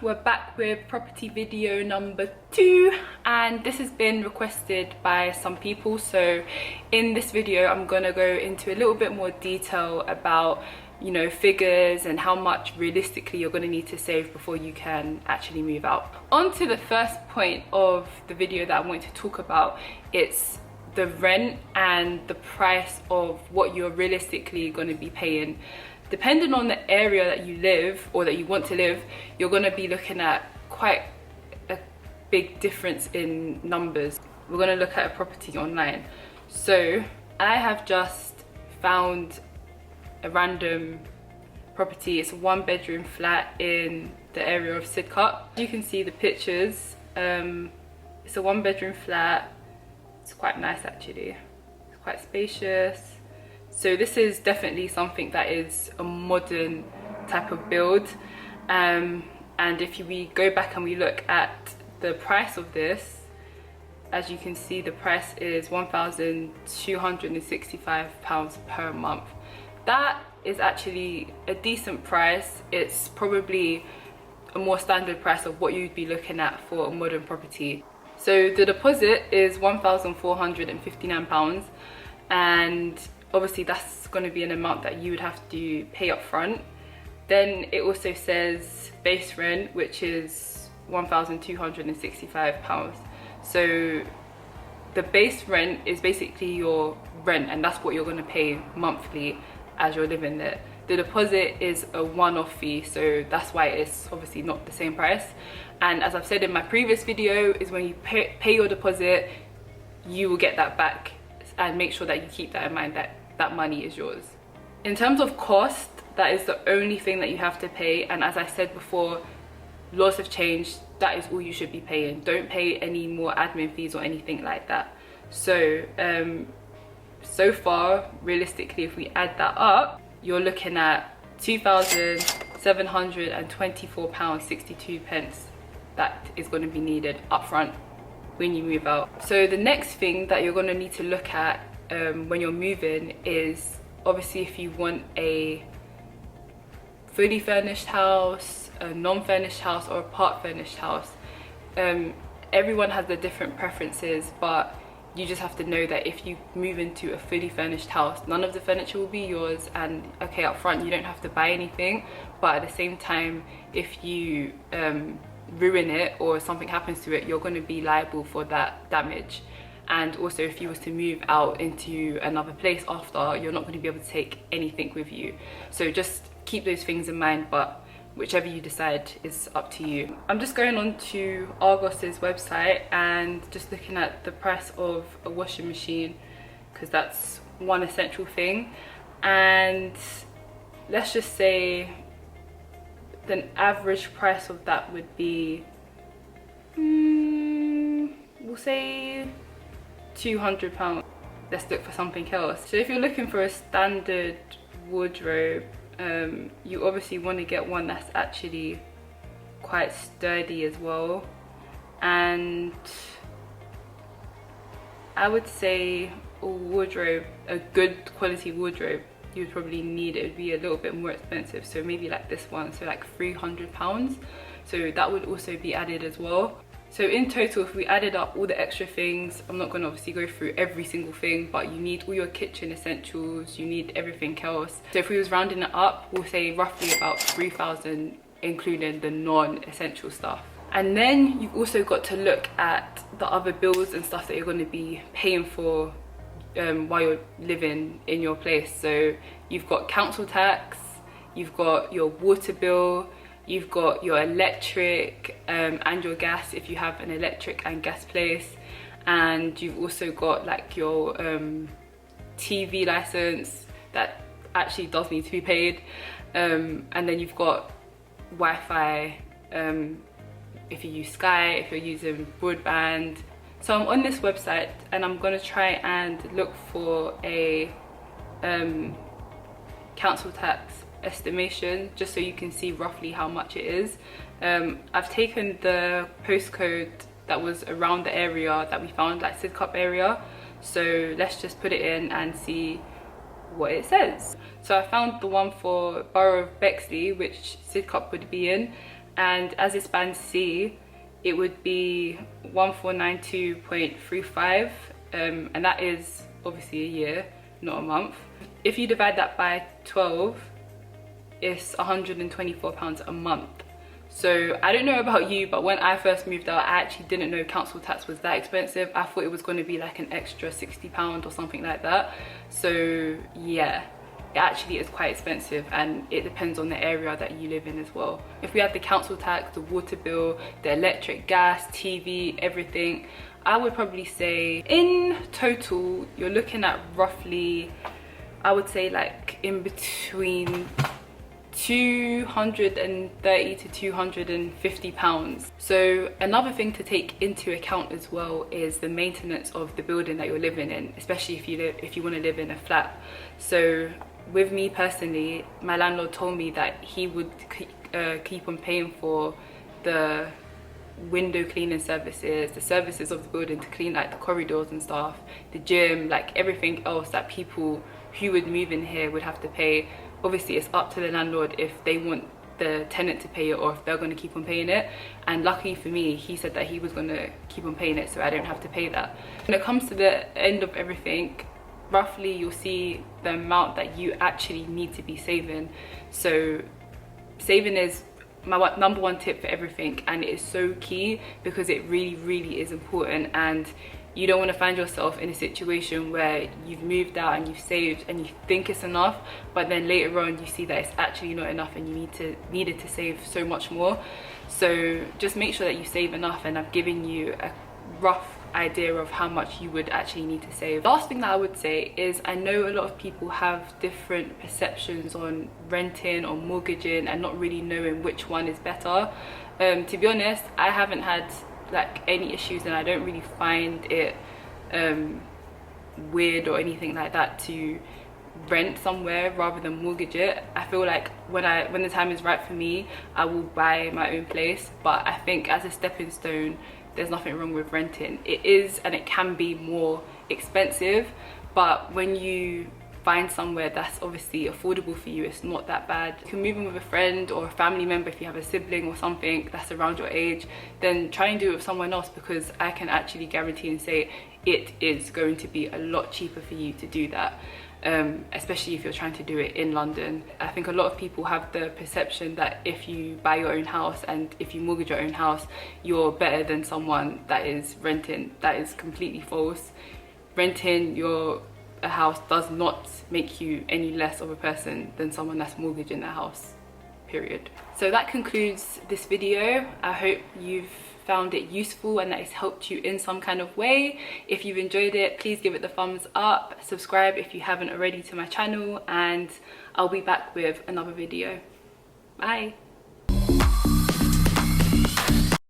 we're back with property video number 2, and this has been requested by some people. So in this video I'm gonna go into a little bit more detail about, you know, figures and how much realistically you're gonna need to save before you can actually move out. On to the first point of the video that I want to talk about. It's the rent and the price of what you're realistically going to be paying. Depending on the area that you live or that you want to live, you're going to be looking at quite a big difference in numbers. We're going to look at a property online. So I have just found a random property. It's a 1-bedroom flat in the area of Sidcup. You can see the pictures. It's a 1-bedroom flat. It's quite nice actually. It's quite spacious. So this is definitely something that is a modern type of build. And if we go back and we look at the price of this, as you can see, the price is £1,265 per month. That is actually a decent price. It's probably a more standard price of what you'd be looking at for a modern property. So the deposit is £1,459, and obviously that's going to be an amount that you would have to pay up front. Then it also says base rent, which is £1,265. So the base rent is basically your rent, and that's what you're going to pay monthly as you're living there. The deposit is a one-off fee, so that's why it's obviously not the same price. And as I've said in my previous video, is when you pay your deposit, you will get that back, and make sure that you keep that in mind, that that money is yours. In terms of cost, that is the only thing that you have to pay. And as I said before, laws have changed. That is all you should be paying. Don't pay any more admin fees or anything like that. So so far, realistically, if we add that up, you're looking at £2,724.62 that is going to be needed upfront when you move out. So the next thing that you're going to need to look at when you're moving is obviously if you want a fully furnished house, a non-furnished house, or a part furnished house. Everyone has their different preferences, but you just have to know that if you move into a fully furnished house, none of the furniture will be yours, and okay, up front you don't have to buy anything, but at the same time, if you ruin it or something happens to it, you're going to be liable for that damage. And also, if you was to move out into another place after, you're not going to be able to take anything with you. So just keep those things in mind, but whichever you decide is up to you. I'm just going on to Argos's website and just looking at the price of a washing machine, because that's one essential thing. And let's just say the average price of that would be we'll say £200. Let's look for something else. So if you're looking for a standard wardrobe, you obviously want to get one that's actually quite sturdy as well. And I would say a wardrobe, a good quality wardrobe, you would probably need, it would be a little bit more expensive. So maybe like this one, so like £300. So that would also be added as well. So in total, if we added up all the extra things, I'm not going to obviously go through every single thing, but you need all your kitchen essentials, you need everything else. So if we was rounding it up, we'll say roughly about 3,000, including the non-essential stuff. And then you've also got to look at the other bills and stuff that you're going to be paying for while you're living in your place. So you've got council tax, you've got your water bill, you've got your electric and your gas if you have an electric and gas place, and you've also got like your TV license that actually does need to be paid, and then you've got Wi-Fi if you use Sky, if you're using broadband. So I'm on this website and I'm going to try and look for a council tax estimation, just so you can see roughly how much it is. I've taken the postcode that was around the area that we found, like Sidcup area, so let's just put it in and see what it says. So I found the one for Borough of Bexley, which Sidcup would be in, and as it's band C, it would be 1492.35, and that is obviously a year, not a month. If you divide that by 12, it's £124 a month. So I don't know about you, but when I first moved out, I actually didn't know council tax was that expensive. I thought it was going to be like an extra £60 or something like that. So yeah, it actually is quite expensive, and it depends on the area that you live in as well. If we had the council tax, the water bill, the electric, gas, TV, everything, I would probably say in total you're looking at roughly, I would say like in between 230 to 250 pounds. So another thing to take into account as well is the maintenance of the building that you're living in, especially if you want to live in a flat. So with me personally, my landlord told me that he would keep on paying for the window cleaning services, the services of the building to clean like the corridors and stuff, the gym, like everything else that people who would move in here would have to pay. Obviously it's up to the landlord if they want the tenant to pay it or if they're going to keep on paying it, and luckily for me, he said that he was going to keep on paying it, so I don't have to pay that. When it comes to the end of everything, roughly you'll see the amount that you actually need to be saving. So saving is my number one tip for everything, and it is so key because it really is important, and you don't want to find yourself in a situation where you've moved out and you've saved and you think it's enough, but then later on you see that it's actually not enough and you needed to save so much more. So just make sure that you save enough, and I've given you a rough idea of how much you would actually need to save. Last thing that I would say is, I know a lot of people have different perceptions on renting or mortgaging and not really knowing which one is better. To be honest, I haven't had like any issues, and I don't really find it weird or anything like that to rent somewhere rather than mortgage it. I feel like when the time is right for me, I will buy my own place, but I think as a stepping stone, there's nothing wrong with renting. It is, and it can be more expensive, but when you find somewhere that's obviously affordable for you, it's not that bad. You can move in with a friend or a family member. If you have a sibling or something that's around your age, then try and do it with someone else, because I can actually guarantee and say it is going to be a lot cheaper for you to do that, especially if you're trying to do it in London. I think a lot of people have the perception that if you buy your own house and if you mortgage your own house, you're better than someone that is renting. That is completely false. Renting a house does not make you any less of a person than someone that's mortgaging their house, period. So that concludes this video. I hope you've found it useful and that it's helped you in some kind of way. If you've enjoyed it, please give it the thumbs up, subscribe if you haven't already to my channel, and I'll be back with another video. Bye.